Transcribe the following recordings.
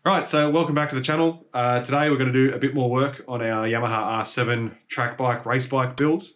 Right, so welcome back to the channel. Today we're going to do a bit more work on our Yamaha R7 track bike, race bike build.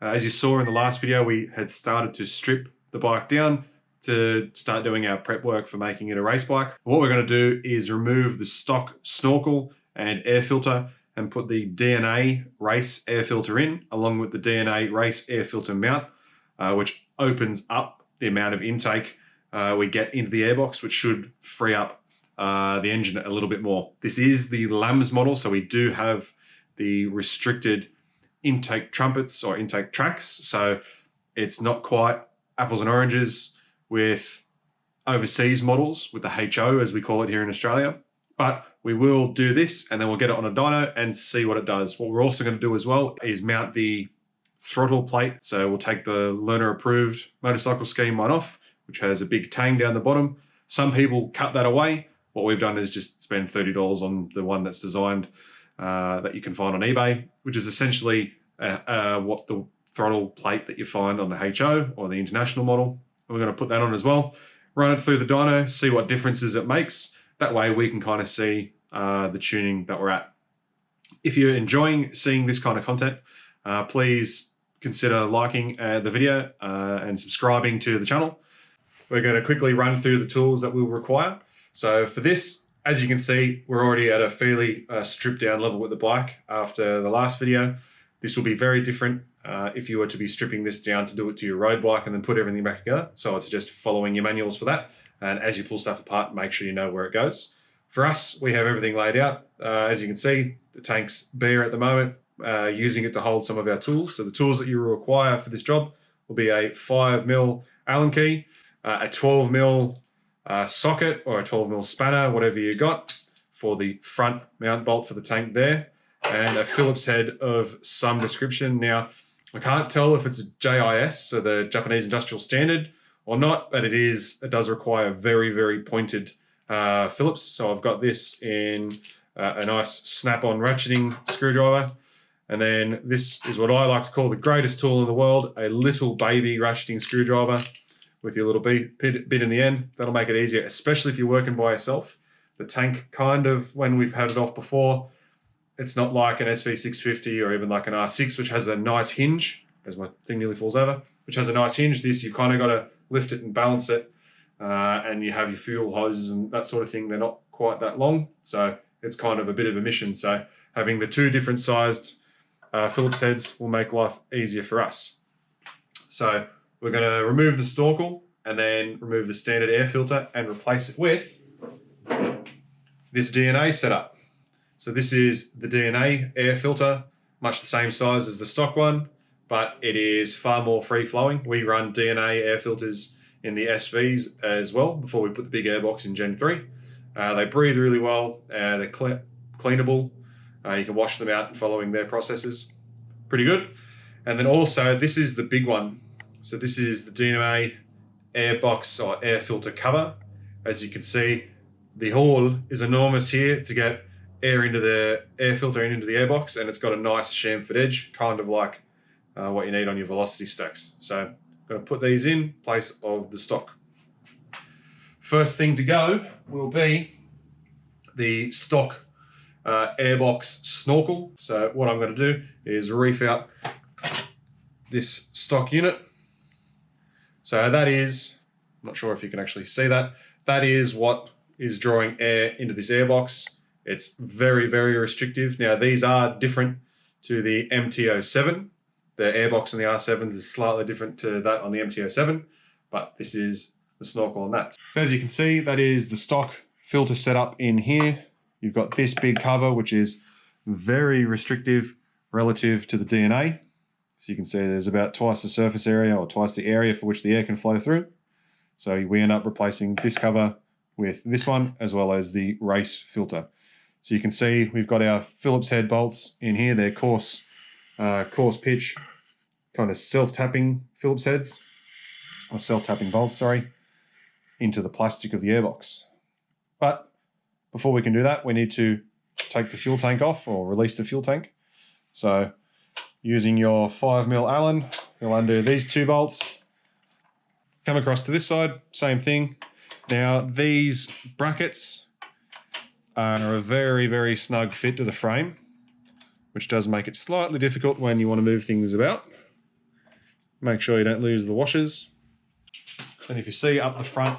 As you saw in the last video, we had started to strip the bike down to start doing our prep work for making it a race bike. What we're going to do is remove the stock snorkel and air filter and put the DNA race air filter in, along with the DNA race air filter mount, which opens up the amount of intake we get into the airbox, which should free up the engine a little bit more. This is the LAMS model, so we do have the restricted intake trumpets or intake tracks, so it's not quite apples and oranges with overseas models with the HO, as we call it here in Australia. But we will do this and then we'll get it on a dyno and see what it does. What we're also going to do as well is mount the throttle plate. So we'll take the learner approved motorcycle scheme one off, which has a big tang down the bottom. Some people cut that away. What we've done is just spend $30 on the one that's designed that you can find on eBay, which is essentially what the throttle plate that you find on the HO or the international model. And we're going to put that on as well, run it through the dyno, see what differences it makes. That way we can kind of see the tuning that we're at. If you're enjoying seeing this kind of content, please consider liking the video and subscribing to the channel. We're going to quickly run through the tools that we'll require. So for this, as you can see, we're already at a fairly stripped down level with the bike after the last video. This will be very different if you were to be stripping this down to do it to your road bike and then put everything back together. So it's just following your manuals for that. And as you pull stuff apart, make sure you know where it goes. For us, we have everything laid out. As you can see, the tank's bare at the moment, using it to hold some of our tools. So the tools that you require for this job will be a 5mm Allen key, a 12mm socket or a 12mm spanner, whatever you got, for the front mount bolt for the tank there, and a Phillips head of some description. Now, I can't tell if it's a JIS, so the Japanese Industrial Standard, or not, but it does require very, very pointed Phillips. So I've got this in a nice snap-on ratcheting screwdriver. And then this is what I like to call the greatest tool in the world, a little baby ratcheting screwdriver with your little bit in the end. That'll make it easier, especially if you're working by yourself. The tank kind of, when we've had it off before, it's not like an SV650 or even like an R6, which has a nice hinge, as my thing nearly falls over, which has a nice hinge. This, you've kind of got to lift it and balance it, and you have your fuel hoses and that sort of thing. They're not quite that long, so it's kind of a bit of a mission. So having the two different sized Phillips heads will make life easier for us. So we're going to remove the snorkel and then remove the standard air filter and replace it with this DNA setup. So this is the DNA air filter, much the same size as the stock one, but it is far more free-flowing. We run DNA air filters in the SVs as well before we put the big airbox in Gen 3. They breathe really well, they're cleanable. You can wash them out following their processes. Pretty good. And then also, this is the big one. So this is the Dyno airbox or air filter cover. As you can see, the hole is enormous here to get air into the air filter and into the airbox, and it's got a nice chamfered edge, kind of like what you need on your velocity stacks. So I'm going to put these in place of the stock. First thing to go will be the stock airbox snorkel. So what I'm going to do is reef out this stock unit. So that is, I'm not sure if you can actually see that, that is what is drawing air into this airbox. It's very, very restrictive. Now, these are different to the MT-07. The airbox on the R7s is slightly different to that on the MT-07, but this is the snorkel on that. So as you can see, that is the stock filter setup in here. You've got this big cover, which is very restrictive relative to the DNA. So you can see there's about twice the surface area or twice the area for which the air can flow through. So we end up replacing this cover with this one, as well as the race filter. So you can see we've got our Phillips head bolts in here. They're coarse pitch, kind of self-tapping Phillips heads, or self-tapping bolts, sorry, into the plastic of the airbox. But before we can do that, we need to take the fuel tank off or release the fuel tank. So using your 5mm Allen, you'll undo these two bolts, come across to this side, same thing. Now these brackets are a very, very snug fit to the frame, which does make it slightly difficult when you want to move things about. Make sure you don't lose the washers. And if you see up the front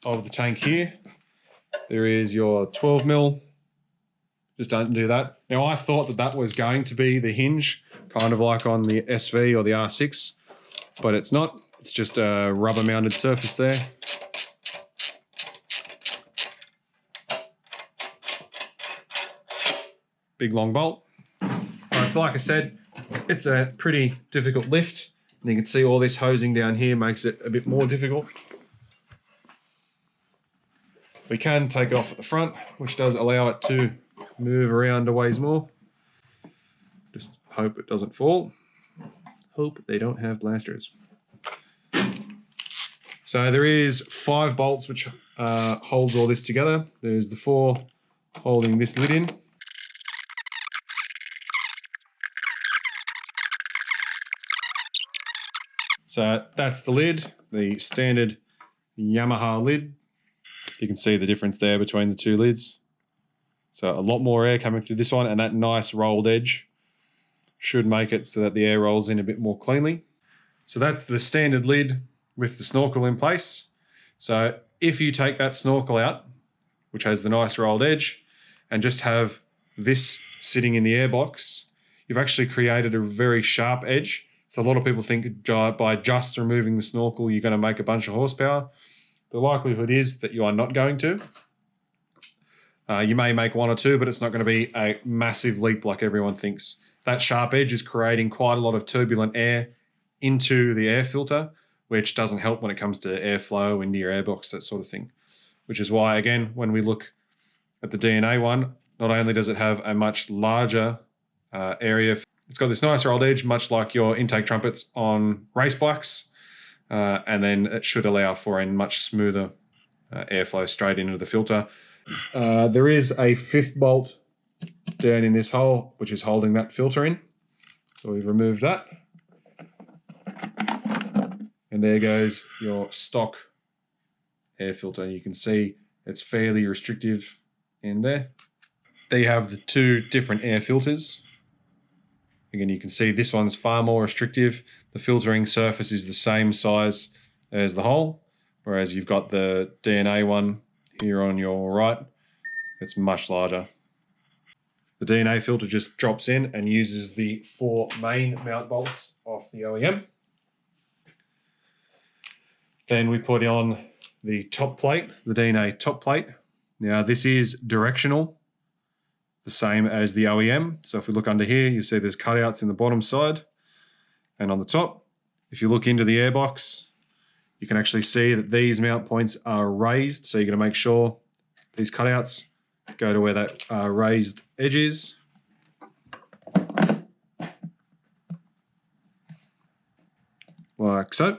of the tank here, there is your 12mm. Just don't do that. Now, I thought that that was going to be the hinge, kind of like on the SV or the R6, but it's not. It's just a rubber mounted surface there. Big long bolt. Alright, so like I said, it's a pretty difficult lift. And you can see all this hosing down here makes it a bit more difficult. We can take it off at the front, which does allow it to move around a ways more. Just hope it doesn't fall. Hope they don't have blasters. So there is 5 bolts which holds all this together. There's the 4 holding this lid in. So that's the lid, the standard Yamaha lid. You can see the difference there between the 2 lids. So a lot more air coming through this one, and that nice rolled edge should make it so that the air rolls in a bit more cleanly. So that's the standard lid with the snorkel in place. So if you take that snorkel out, which has the nice rolled edge, and just have this sitting in the airbox, you've actually created a very sharp edge. So a lot of people think by just removing the snorkel, you're going to make a bunch of horsepower. The likelihood is that you are not going to. You may make 1 or 2, but it's not going to be a massive leap like everyone thinks. That sharp edge is creating quite a lot of turbulent air into the air filter, which doesn't help when it comes to airflow into your airbox, that sort of thing. Which is why, again, when we look at the DNA one, not only does it have a much larger area, it's got this nice rolled edge, much like your intake trumpets on race bikes, and then it should allow for a much smoother airflow straight into the filter. There is a 5th bolt down in this hole, which is holding that filter in. So we've removed that. And there goes your stock air filter. You can see it's fairly restrictive in there. There you have the 2 different air filters. Again, you can see this one's far more restrictive. The filtering surface is the same size as the hole, whereas you've got the DNA one here on your right. It's much larger. The DNA filter just drops in and uses the 4 main mount bolts off the OEM. Then we put on the top plate, the DNA top plate. Now this is directional, the same as the OEM. So if we look under here, you see there's cutouts in the bottom side and on the top. If you look into the airbox, you can actually see that these mount points are raised. So you're going to make sure these cutouts go to where that raised edge is. Like so.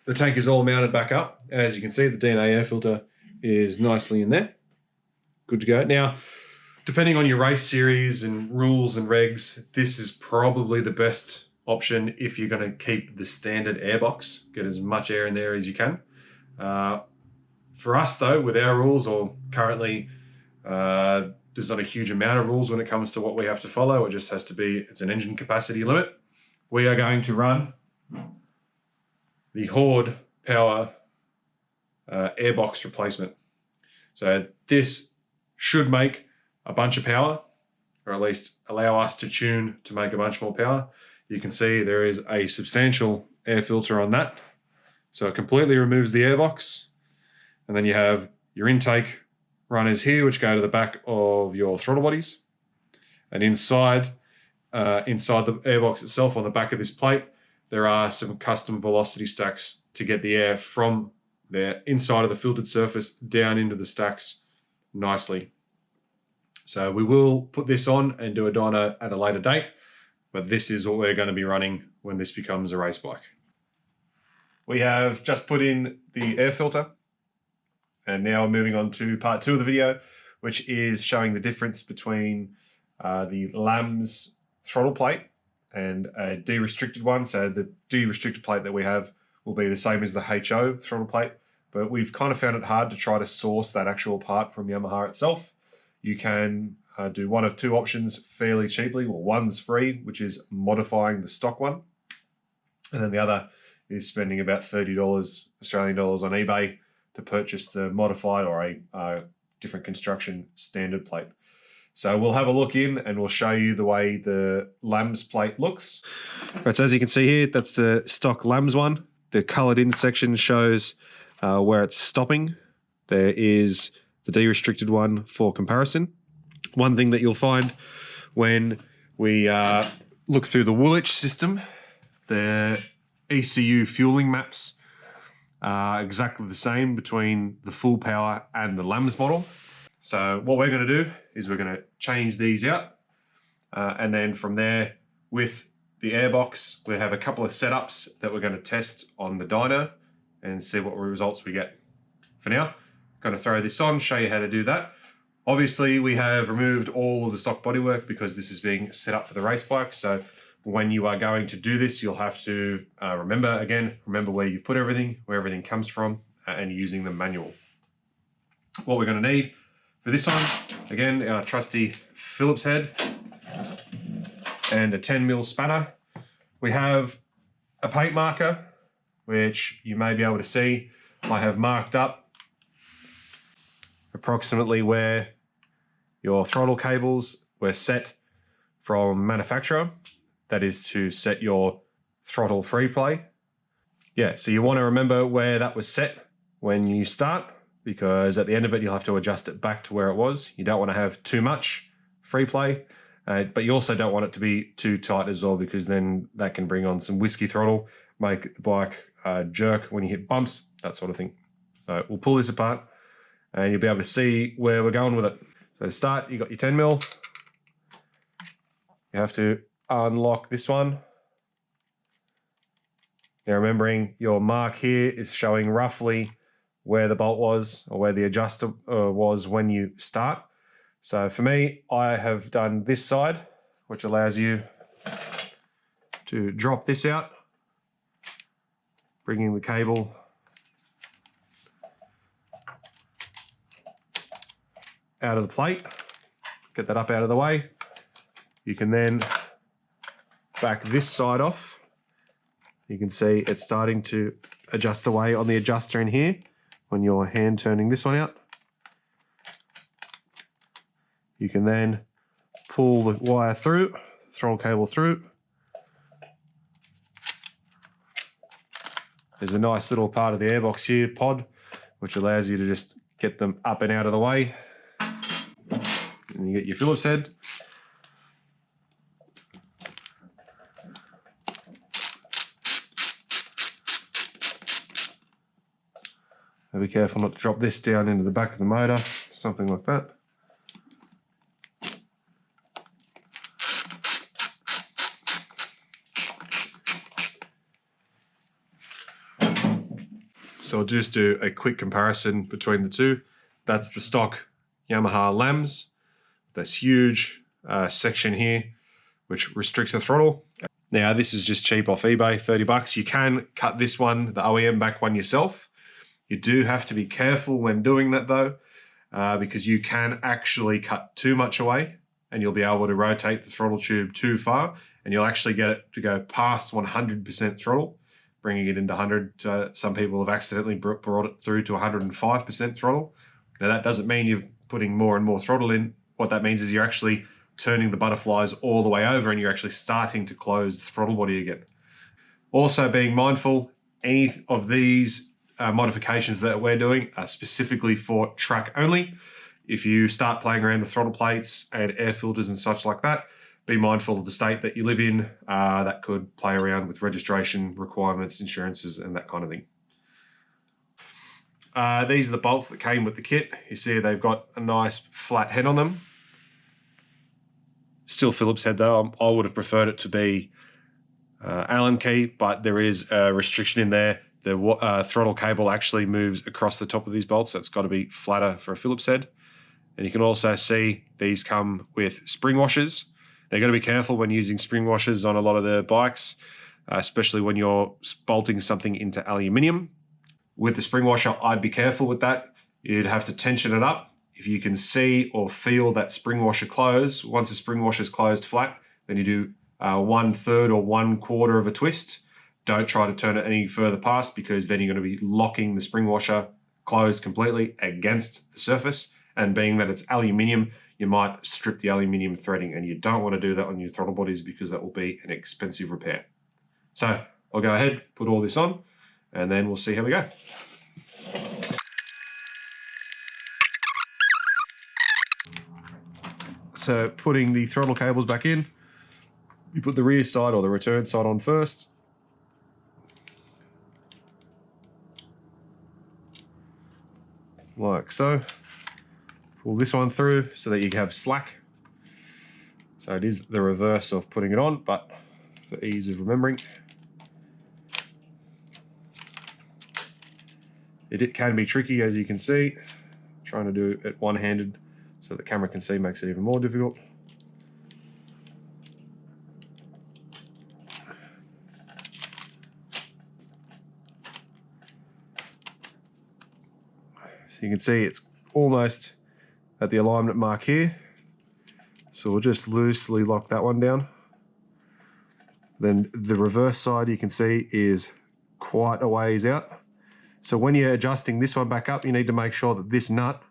The tank is all mounted back up. As you can see, the DNA air filter is nicely in there. Good to go. Now, depending on your race series and rules and regs, this is probably the best option if you're going to keep the standard airbox. Get as much air in there as you can. For us, though, with our rules, or currently, there's not a huge amount of rules when it comes to what we have to follow. It just has to be, it's an engine capacity limit. We are going to run the Horde Power airbox replacement. So this should make a bunch of power, or at least allow us to tune to make a bunch more power. You can see there is a substantial air filter on that. So it completely removes the airbox. And then you have your intake runners here, which go to the back of your throttle bodies. And inside the airbox itself, on the back of this plate, there are some custom velocity stacks to get the air from the inside of the filtered surface down into the stacks nicely. So we will put this on and do a dyno at a later date, but this is what we're going to be running when this becomes a race bike. We have just put in the air filter, and now we're moving on to part 2 of the video, which is showing the difference between the LAMS throttle plate and a de-restricted one. So the de-restricted plate that we have will be the same as the HO throttle plate, but we've kind of found it hard to try to source that actual part from Yamaha itself. You can do one of two options fairly cheaply. Well, one's free, which is modifying the stock one, and then the other is spending about $30 Australian dollars on eBay to purchase the modified or a different construction standard plate. So we'll have a look in and we'll show you the way the LAMS plate looks. Right, so as you can see here, that's the stock LAMS one. The colored in section shows where it's stopping. There is the de-restricted one for comparison. One thing that you'll find when we look through the Woolwich system, the ECU fueling maps are exactly the same between the full power and the LAMS model. So what we're going to do is we're going to change these out, and then from there with the airbox we have a couple of setups that we're going to test on the dyno and see what results we get. For now, I'm going to throw this on, show you how to do that. Obviously we have removed all of the stock bodywork because this is being set up for the race bike, so when you are going to do this you'll have to remember where you've put everything, where everything comes from, and using the manual. What we're going to need for this one, again, our trusty Phillips head and a 10mm spanner. We have a paint marker, which you may be able to see. I have marked up approximately where your throttle cables were set from manufacturer. That is to set your throttle free play. Yeah, so you want to remember where that was set when you start, because at the end of it, you'll have to adjust it back to where it was. You don't want to have too much free play, but you also don't want it to be too tight as well, because then that can bring on some whiskey throttle, make the bike jerk when you hit bumps, that sort of thing. So we'll pull this apart and you'll be able to see where we're going with it. So to start, you've got your 10mm. You have to unlock this one. Now remembering your mark here is showing roughly where the bolt was or where the adjuster was when you start. So for me, I have done this side, which allows you to drop this out, bringing the cable out of the plate, get that up out of the way. You can then back this side off. You can see it's starting to adjust away on the adjuster in here when you're hand turning this one out. You can then pull the wire through, throttle cable through. There's a nice little part of the airbox here, pod, which allows you to just get them up and out of the way. And you get your Phillips head. Be careful not to drop this down into the back of the motor, something like that. So I'll just do a quick comparison between the two. That's the stock Yamaha LAMS, this huge section here, which restricts the throttle. Now this is just cheap off eBay, 30 bucks. You can cut this one, the OEM back one yourself. You do have to be careful when doing that though, because you can actually cut too much away and you'll be able to rotate the throttle tube too far and you'll actually get it to go past 100% throttle, bringing it into 100. Some people have accidentally brought it through to 105% throttle. Now that doesn't mean you're putting more and more throttle in. What that means is you're actually turning the butterflies all the way over and you're actually starting to close the throttle body again. Also being mindful, any of these modifications that we're doing are specifically for track only. If you start playing around with throttle plates and air filters and such like that, be mindful of the state that you live in. That could play around with registration requirements, insurances, and that kind of thing. These are the bolts that came with the kit. You see they've got a nice flat head on them. Still Phillips head though. I would have preferred it to be Allen key, but there is a restriction in there. The throttle cable actually moves across the top of these bolts, so it's got to be flatter for a Phillips head. And you can also see these come with spring washers. Now, you've got to be careful when using spring washers on a lot of the bikes, especially when you're bolting something into aluminium. With the spring washer, I'd be careful with that. You'd have to tension it up. If you can see or feel that spring washer close, once the spring washer is closed flat, then you do 1/3 or 1/4 of a twist. Don't try to turn it any further past, because then you're going to be locking the spring washer closed completely against the surface. And being that it's aluminium, you might strip the aluminium threading, and you don't want to do that on your throttle bodies because that will be an expensive repair. So I'll go ahead, put all this on, and then we'll see how we go. So putting the throttle cables back in, you put the rear side or the return side on first. Like so. Pull this one through so that you have slack. So it is the reverse of putting it on, but for ease of remembering. It can be tricky, as you can see. Trying to do it one-handed so the camera can see makes it even more difficult. So you can see it's almost at the alignment mark here. So we'll just loosely lock that one down. Then the reverse side, you can see, is quite a ways out. So when you're adjusting this one back up, you need to make sure that this nut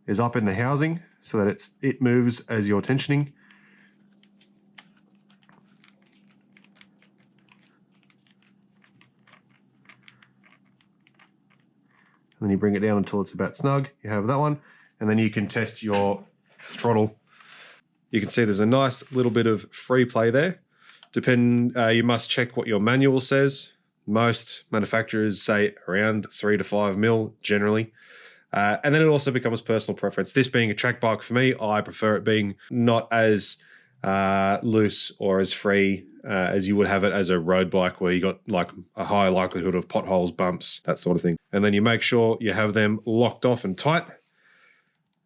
is up in the housing so that it moves as you're tensioning. And then you bring it down until it's about snug. You have that one, and then you can test your throttle. You can see there's a nice little bit of free play there. You must check what your manual says. Most manufacturers say around 3 to 5 mil generally. And then it also becomes personal preference. This being a track bike for me, I prefer it being not as loose or as free as you would have it as a road bike, where you got like a high likelihood of potholes, bumps, that sort of thing. And then you make sure you have them locked off and tight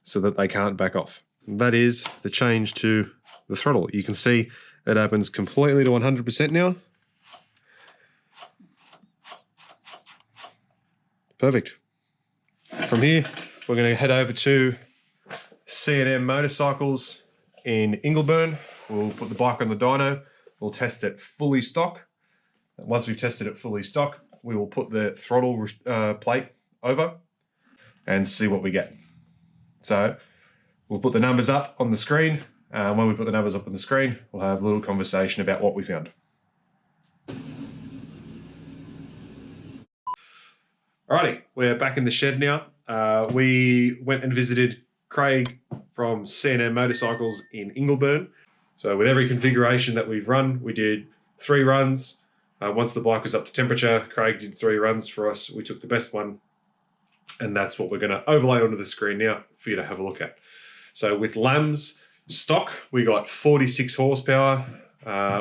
so that they can't back off. And that is the change to the throttle. You can see it opens completely to 100% now. Perfect. From here, we're going to head over to C&M Motorcycles in Ingleburn. We'll put the bike on the dyno. We'll test it fully stock. And once we've tested it fully stock, we will put the throttle plate over and see what we get. So we'll put the numbers up on the screen. When we put the numbers up on the screen, we'll have a little conversation about what we found. Alrighty, we're back in the shed now. We went and visited Craig from C&M Motorcycles in Ingleburn. So with every configuration that we've run, we did 3 runs. Once the bike was up to temperature, Craig did 3 runs for us. We took the best one, and that's what we're going to overlay onto the screen now for you to have a look at. So with LAMS stock, we got 46 horsepower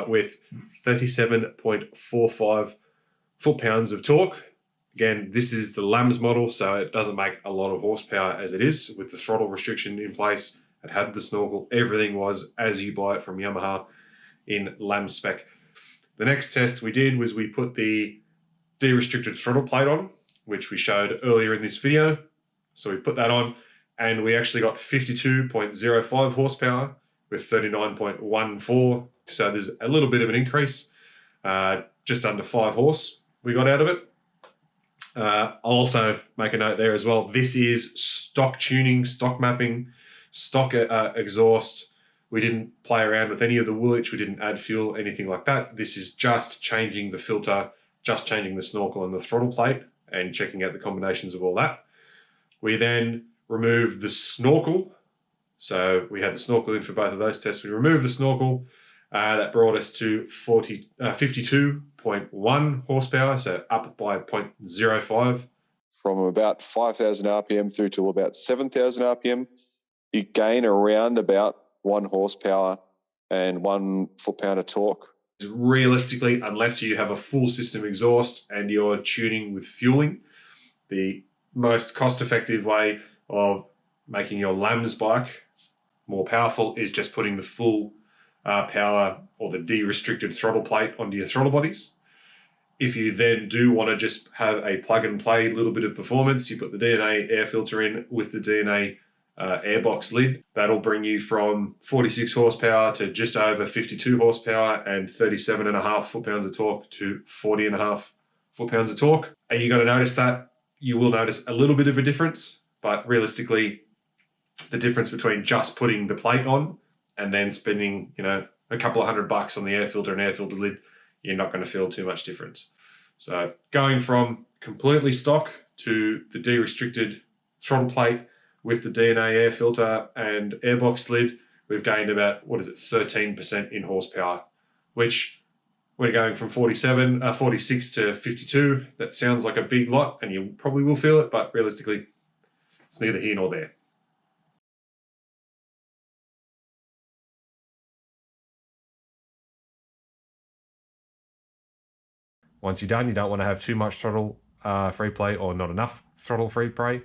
with 37.45 foot-pounds of torque. Again, this is the LAMS model, so it doesn't make a lot of horsepower as it is. With the throttle restriction in place, it had the snorkel, everything was as you buy it from Yamaha in LAMS spec. The next test we did was we put the de-restricted throttle plate on, which we showed earlier in this video. So we put that on, and we actually got 52.05 horsepower with 39.14. So there's a little bit of an increase, just under 5 horse we got out of it. I'll also make a note there as well. This is stock tuning, stock mapping, stock exhaust. We didn't play around with any of the Woolwich. We didn't add fuel, anything like that. This is just changing the filter, just changing the snorkel and the throttle plate, and checking out the combinations of all that. We then removed the snorkel. So we had the snorkel in for both of those tests. We removed the snorkel. That brought us to 52.1 horsepower, so up by 0.05. From about 5,000 RPM through to about 7,000 RPM, you gain around about 1 horsepower and 1 foot-pound of torque. Realistically, unless you have a full system exhaust and you're tuning with fueling, the most cost-effective way of making your LAMS bike more powerful is just putting the full power or the de-restricted throttle plate onto your throttle bodies. If you then do want to just have a plug-and-play little bit of performance, you put the DNA air filter in with the DNA airbox lid. That'll bring you from 46 horsepower to just over 52 horsepower and 37.5 foot-pounds of torque to 40.5 foot-pounds of torque. Are you going to notice that? You will notice a little bit of a difference, but realistically, the difference between just putting the plate on and then spending, a couple of $100 on the air filter and air filter lid, you're not going to feel too much difference. So going from completely stock to the de-restricted throttle plate with the DNA air filter and airbox lid, we've gained about, 13% in horsepower, which we're going from 46 to 52. That sounds like a big lot, and you probably will feel it, but realistically, it's neither here nor there. Once you're done, you don't want to have too much throttle free play or not enough throttle free play.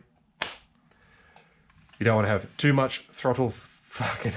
You don't want to have too much throttle fucking...